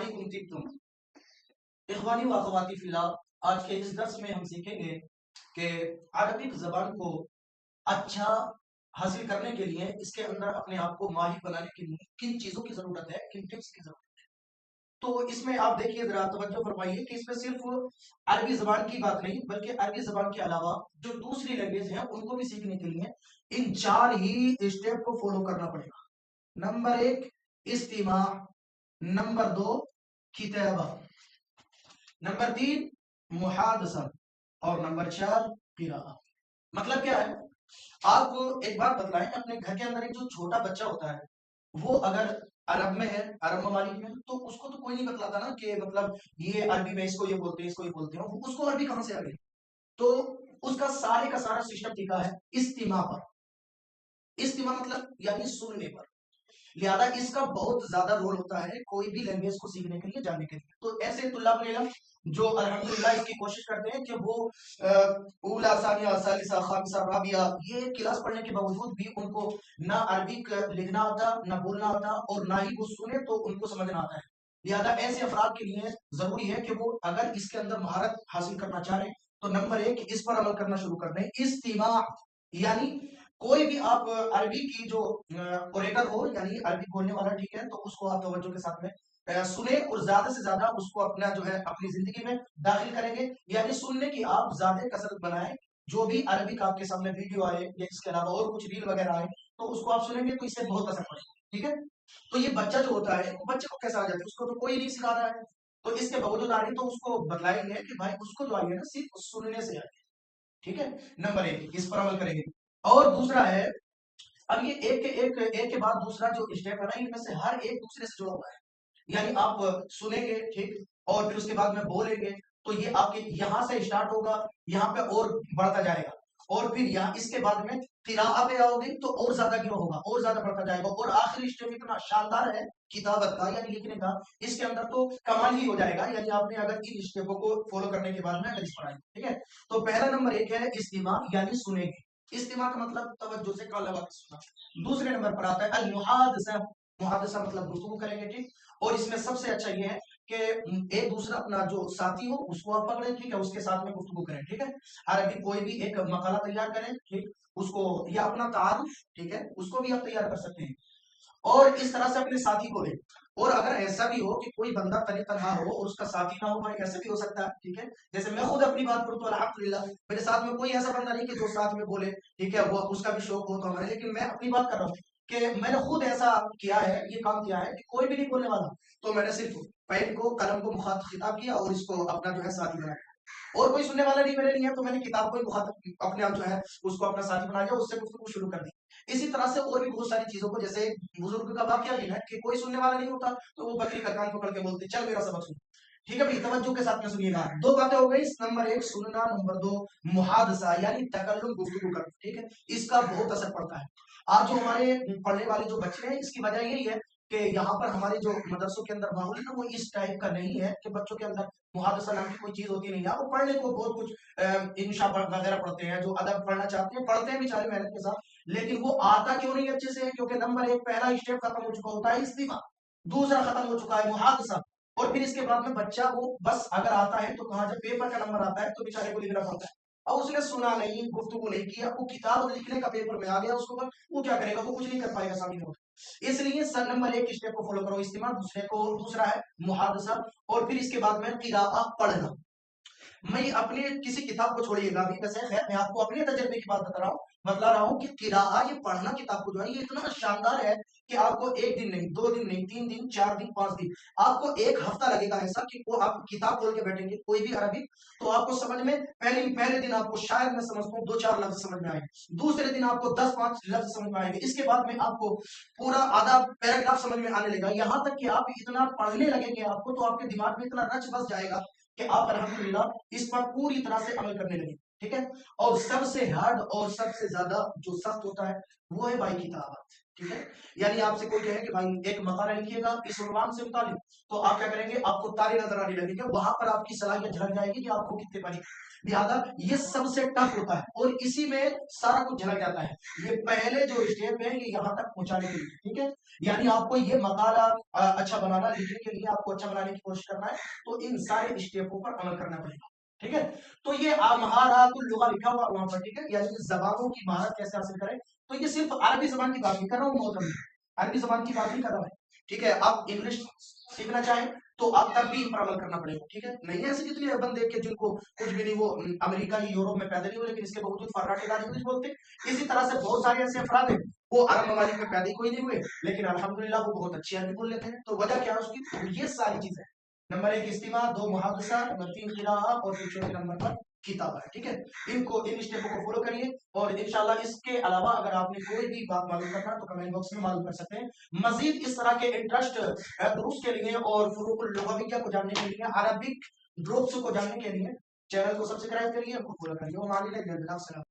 अलैकुम तिब्तुम। इख्वानी व अखवाती फिल्लाह, आज के इस दर्स में हम सीखेंगे कि अरबिक ज़बान को अच्छा हासिल करने के लिए, इसके अंदर अपने आप को माहिर बनाने के लिए किन चीज़ों की ज़रूरत है, किन टिप्स की ज़रूरत है। तो इसमें आप देखिए, ज़रा तवज्जो फरमाइए कि इसमें सिर्फ अरबी ज़बान की बात नहीं, बल्कि अरबी ज़बान के अलावा जो दूसरी लैंग्वेज है उनको भी सीखने के लिए इन 4 ही स्टेप को फॉलो करना पड़ेगा। नंबर 1 इस्तिमा, नंबर 2 किताबा, नंबर 3 मुहादसा और नंबर 4 किराआ। मतलब क्या है? आप एक बात बतलाएं, अपने घर के अंदर एक जो छोटा बच्चा होता है, वो अगर अरब में है, अरब ममालिक में, तो उसको तो कोई नहीं बतलाता ना कि मतलब ये अरबी में इसको ये बोलते हैं, इसको ये बोलते हैं, उसको अरबी कहां से आ गई? तो उसका सारे का सारा सिस्टम टिका है इस्तिमा पर। इस्तिमा मतलब यानी सुनने पर। लिहाजा इसका बहुत ज्यादा रोल होता है कोई भी लैंग्वेज को सीखने के लिए, जानने के लिए। तो ऐसे तुल्लाब इल्म जो अल्हम्दुलिल्लाह इसकी कोशिश करते हैं कि वो ऊला सानिया सालिसा खामिसा राबिया ये क्लास पढ़ने के बावजूद भी उनको ना अरबिक लिखना आता, ना बोलना आता, और ना ही वो सुने तो उनको समझना आता है। लिहाजा ऐसे अफराद के लिए जरूरी है कि वो अगर इसके अंदर महारत हासिल करना चाह रहे हैं तो नंबर 1 इस पर अमल करना शुरू कर दें, इस्तिमा। यानी कोई भी आप अरबी की जो ओरेटर हो, यानी अरबी बोलने वाला, ठीक है, तो उसको आप तवज्जो के साथ में सुने और ज्यादा से ज्यादा उसको अपना जो है अपनी जिंदगी में दाखिल करेंगे। यानी सुनने की आप ज्यादा कसरत बनाएं। जो भी अरबिक आपके सामने वीडियो आए या इसके अलावा और कुछ रील वगैरह आए, तो उसको आप सुनेंगे तो इससे बहुत असर पड़ेगा। ठीक है, तो ये बच्चा जो होता है, बच्चे को कैसा आ जाता है, उसको तो कोई नहीं सिखा रहा है, तो इसके बावजूद आ रही, तो उसको बतलाएंगे कि भाई उसको जो आई है ना सिर्फ सुनने से आई। ठीक है, नंबर 1 इस पर अमल करेंगे। और दूसरा है, अब ये एक के बाद दूसरा जो स्टेप है ना, इनमें से हर एक दूसरे से जुड़ा हुआ है। यानी आप सुनेंगे, ठीक, और फिर उसके बाद में बोलेंगे, तो ये आपके यहाँ से स्टार्ट होगा, यहाँ पे और बढ़ता जाएगा, और फिर यहाँ इसके बाद में किराआ पे आओगे तो और ज्यादा ग्रो होगा, और ज्यादा बढ़ता जाएगा, और आखिरी स्टेप इतना शानदार है किताबत का, यानी लिखने का, इसके अंदर तो कमाल ही हो जाएगा। यानी आपने अगर इन स्टेपों को फॉलो करने के बाद में अगर इस पर आए, ठीक है, तो पहला नंबर 1 है इस्तिमा, यानी सुनेंगे। इस्तिमा का मतलब तवज्जो से कान लगा के सुनना। दूसरे नंबर पर आता है अल मुहादसा। मुहादसा मतलब गुफ्तगू करेंगे, ठीक, और इसमें सबसे अच्छा ये है कि एक दूसरा अपना जो साथी हो उसको आप पकड़े, ठीक है, उसके साथ में गुफ्तगू करें, ठीक है। अरबी कोई भी एक मकाला तैयार करें, ठीक, उसको, या अपना तारुफ, ठीक है, उसको भी आप तैयार कर सकते हैं, और इस तरह से अपने साथी को लें। और अगर ऐसा भी हो कि कोई बंदा तने तनहा हो और उसका साथी ना हो, भाई ऐसे भी हो सकता है, ठीक है। जैसे मैं खुद अपनी बात करूं तो अल्हम्दुलिल्लाह मेरे साथ में कोई ऐसा बंदा नहीं कि जो साथ में बोले, ठीक है, वो उसका भी शौक हो तो हमारे, लेकिन मैं अपनी बात कर रहा हूँ कि मैंने खुद ऐसा किया है, ये काम किया है कि कोई भी नहीं बोलने वाला, तो मैंने सिर्फ पेन को, कलम को मुखातब खिताब किया और इसको अपना जो है साथी बनाया, और कोई सुनने वाला नहीं मेरे लिए, तो मैंने किताब को ही मुखातब अपने आप जो है उसको अपना साथी बना लिया, उससे गुफ्तगू शुरू कर दी। इसी तरह से और भी बहुत सारी चीजों को, जैसे बुजुर्ग का वाक्य भी है कि कोई सुनने वाला नहीं होता, तो वो बकरी का कान पकड़ के बोलते चल मेरा सबक सुन। ठीक है भाई, तवज्जो के साथ में सुनिएगा। दो बातें हो गई, नंबर 1 सुनना, नंबर 2 मुहादसा यानी तकल्लुम, गुफ्तगू करना, ठीक है, इसका बहुत असर पड़ता है। आज जो हमारे पढ़ने वाले जो बच्चे हैं, इसकी वजह यही है कि यहाँ पर हमारे जो मदरसों के अंदर माहौल है ना, वो इस टाइप का नहीं है कि बच्चों के अंदर मुहादसा नाम की कोई चीज होती नहीं है। वो पढ़ने को बहुत कुछ इंशा वगैरह पढ़ते हैं, जो अदब पढ़ना चाहते हैं पढ़ते हैं बेचारे मेहनत के साथ, लेकिन वो आता क्यों नहीं अच्छे से है? क्योंकि नंबर 1 पहला स्टेप खत्म हो चुका होता है इस्तीमा, दूसरा खत्म हो चुका है मुहादसा, और फिर इसके बाद में बच्चा वो बस अगर आता है तो कहा, जब पेपर का नंबर आता है तो बेचारे को लिखना पड़ता है। अब उसने सुना नहीं, गुफ्तगू नहीं किया, वो किताब लिखने का पेपर में आ गया उसको, वो क्या करेगा? वो कुछ नहीं कर पाएगा सामने होकर। इसलिए सर नंबर 1 स्टेप को फॉलो करो, इस्तेमाल, दूसरे को, दूसरा है मुहादसा, और फिर इसके बाद में किराआ, पढ़ना। मैं अपने किसी किताब को छोड़िएगा अभी, वैसे खैर मैं आपको अपने तजर्बे की बात बतला रहा हूँ कि किराआ, ये पढ़ना किताब को जो है, ये इतना शानदार है कि आपको एक दिन नहीं, 2 दिन नहीं, 3 दिन, 4 दिन, 5 दिन, आपको एक हफ्ता लगेगा ऐसा कि वो आप किताब खोल के बैठेंगे कोई भी अरबी, तो आपको समझ में पहले दिन आपको शायद मैं समझता हूँ 2-4 लफ्ज समझ में आएंगे, दूसरे दिन आपको 10-5 लफ्ज समझ में आएंगे, इसके बाद में आपको पूरा आधा पैराग्राफ समझ में आने लगेगा, यहाँ तक कि आप इतना पढ़ने लगेंगे आपको, तो आपके दिमाग में इतना रच बस जाएगा कि आप अल्हम्दुलिल्लाह इस पर पूरी तरह से अमल करने लगे। ठीक है, और सबसे हार्ड और सबसे ज्यादा जो सख्त होता है वो है भाई किताबत। ठीक है। यानी आपसे कोई कहे कि भाई एक मकाला लिखिएगा इस उन्वान से मुतालिक, तो आप क्या करेंगे, आपको तारे नजर आने लगेंगे, वहां पर आपकी सलाहियत झलक जाएगी कि आपको कितने पानी। लिहाजा ये सबसे टफ होता है और इसी में सारा कुछ झलक जाता है। ये पहले जो स्टेप है ये यहाँ तक पहुंचाने के लिए, ठीक है। यानी आपको ये मकाला अच्छा बनाना, लिखने के लिए आपको अच्छा बनाने की कोशिश करना है, तो इन सारे स्टेपों पर अमल करना पड़ेगा, ठीक है। तो ये महारातुल लुगा लिखा हुआ वहां पर, ठीक है, यानी कि जबानों की महारत कैसे हासिल करें। तो ये सिर्फ अरबी जबान की बात नहीं कर रहा हूँ मोहतरम, अरबी जबान की बात नहीं कर रहा है, ठीक है। आप इंग्लिश सीखना चाहें तो आप तब भी इन पर अमल करना पड़ेगा, ठीक है। नहीं ऐसे जितने बंदे के जिनको कुछ भी नहीं, वो अमेरिका या यूरोप में पैदा नहीं हुए लेकिन इसके बावजूद फर्राटेदार इंग्लिश बोलते। इसी तरह से बहुत सारे ऐसे अफराद हैं, वो अरब ममालिक में पैदा ही कोई नहीं हुए लेकिन अल्हम्दुलिल्लाह वो बहुत अच्छी अरबी बोल लेते हैं। तो वजह क्या है उसकी, तो ये सारी चीजें, नंबर 1 इस्तिमा, 2 मुहादसा, नंबर 3 किराआ और फिर चौथे नंबर पर किताबा है, ठीक है। इनको इन स्टेपों को फॉलो करिए और इंशाल्लाह इसके अलावा अगर आपने कोई भी बात मालूम करना तो कमेंट बॉक्स में मालूम कर सकते हैं। मजीद इस तरह के इंटरेस्ट दुरुस्त के लिए और फुरूकुल लुगविय्या को जानने के लिए, अरबिक ड्रोप्स को जानने के लिए चैनल को सब्सक्राइब करिए, हमको फॉलो करिए।